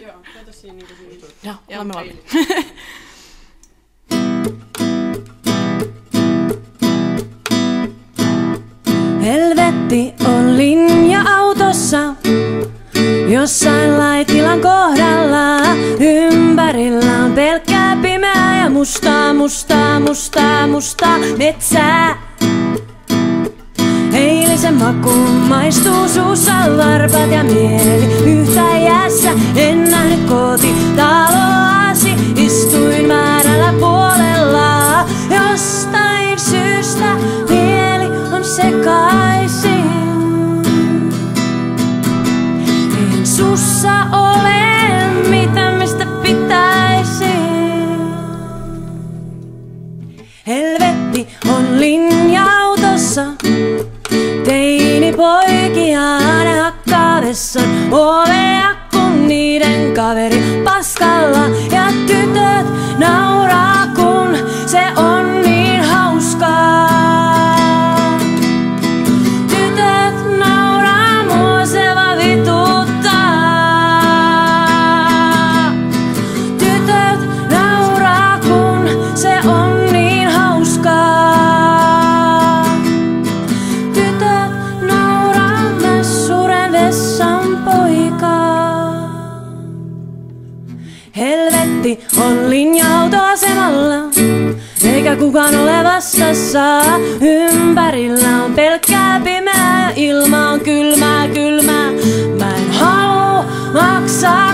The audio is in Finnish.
Joo, laita siinä niinku siinä. Joo, olemme valmiit. Helvetti on linja-autossa, jossain laitilan kohdalla. Ympärillä on pelkkää pimeää ja mustaa, mustaa, mustaa, mustaa metsää. Eilisen makuun maistuu suussa varpaat ja mieli yhtä iässä. En nähnyt kotitaloasi, istuin väärällä puolella. Jostain syystä mieli on sekaisin. Eihän sussa ole mitä mistä pitäisi. Helvetti on linja-autossa. Teinipoikia ne hakkaa vessan ovea, kun niiden kaveri paskalla. Ja tytöt nauraa, kun se on niin hauskaa. Tytöt nauraa, mua se vaan vituttaa. Tytöt nauraa, kun se on niin hauskaa. Helvetti on linja-autoasemalla, eikä kukaan ole vastassa. Ympärillä on pelkkää pimeää ja ilma on kylmää, kylmää. Mä en halua maksaa